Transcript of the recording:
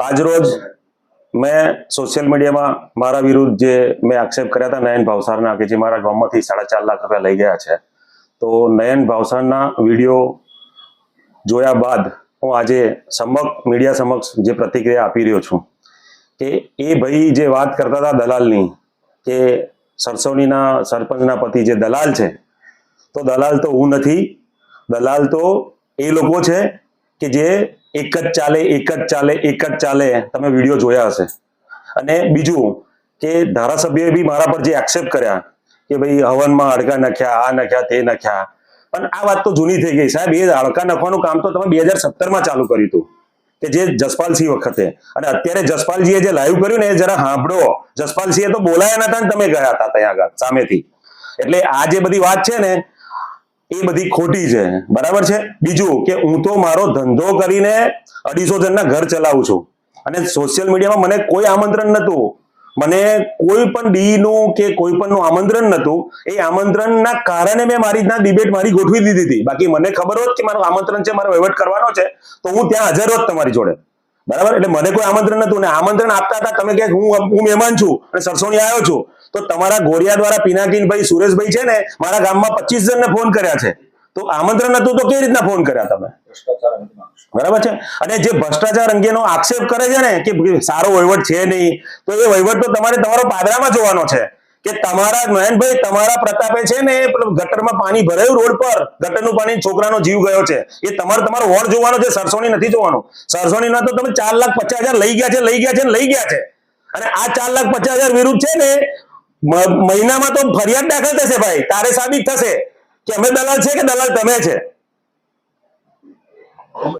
આજરોજ મેં સોશિયલ મીડિયામાં મારા વિરુદ્ધ જે મેં આક્ષેપ કર્યા હતા નયન ભાવસારના કે જે મારા ગામમાંથી 4.5 લાખ રૂપિયા લઈ ગયા છે, તો નયન ભાવસારના વિડીયો જોયા બાદ હું આજે મીડિયા સમક્ષ જે પ્રતિક્રિયા આપી રહ્યો છું કે એ ભાઈ જે વાત કરતા હતા દલાલની, કે સરસવણીના સરપંચના પતિ જે દલાલ છે, તો દલાલ તો હું નથી, દલાલ તો એ લોકો છે કે જે એક જ ચાલે તમે વિડીયો જોયા હશે. અને બીજું કે ધારાસભ્યોએ બી મારા પર જે આક્ષેપ કર્યા કે ભાઈ હવનમાં હાડકા નાખ્યા, આ નાખ્યા, તે નાખ્યા, પણ આ વાત તો જૂની થઈ ગઈ સાહેબ. એ હાડકા નાખવાનું કામ તો તમે 2017માં ચાલુ કર્યું હતું કે જે જસપાલસિંહ વખતે, અને અત્યારે જસપાલજીએ જે લાઈવ કર્યું ને એ જરા સાંભળો. જસપાલસિંહે તો બોલાયા નતા ને તમે ગયા હતા ત્યાં આગળ સામેથી. એટલે આ જે બધી વાત છે ને એ બધી ખોટી છે, બરાબર છે. બીજું કે હું તો મારો ધંધો કરીને 250 જણના ઘર ચલાવું છું, અને સોશિયલ મીડિયામાં મને કોઈ આમંત્રણ નતું, મને કોઈ પણ ડી નું કે કોઈ પણ નું આમંત્રણ નતું. એ આમંત્રણના કારણે મેં મારી રીતના ડિબેટ મારી ગોઠવી દીધી હતી. બાકી મને ખબર હોત કે મારું આમંત્રણ છે, મારો વહીવટ કરવાનો છે, તો હું ત્યાં હાજર હોત તમારી જોડે, બરાબર. એટલે મને કોઈ આમંત્રણ નતું, ને આમંત્રણ આપતા હતા તમે કે હું મહેમાન છું અને સરસોણી આવ્યો છું, તો તમારા ગોરિયા દ્વારા પિનાકીનભાઈ, સુરેશભાઈ છે ને, મારા ગામમાં 25 જણને ફોન કર્યા છે. તો આમંત્રણ નતું તો કેવી રીતના ફોન કર્યા તમે, બરાબર છે. અને જે ભ્રષ્ટાચાર અંગેનો આક્ષેપ કરે છે ને કે સારો વહીવટ છે નહીં, તો એ વહીવટ તો તમારે તમારો પાદરામાં જોવાનો છે કે તમારા નયનભાઈ, તમારા પ્રતાપે છે ને ગટરમાં પાણી ભરાયું રોડ પર, ગટરનું પાણી, છોકરાનો જીવ ગયો છે, એ તમારો વોર્ડ જોવાનો છે, સરસોણી નથી જોવાનું. સરસોણીના તો તમે 4,50,000 લઈ ગયા છે. અને આ 4,50,000 વિરુદ્ધ છે ને મહિનામાં તો ફરિયાદ દાખલ થશે ભાઈ, તારે સાબિત થશે કે અમે દલાલ છે કે દલાલ તમે છે.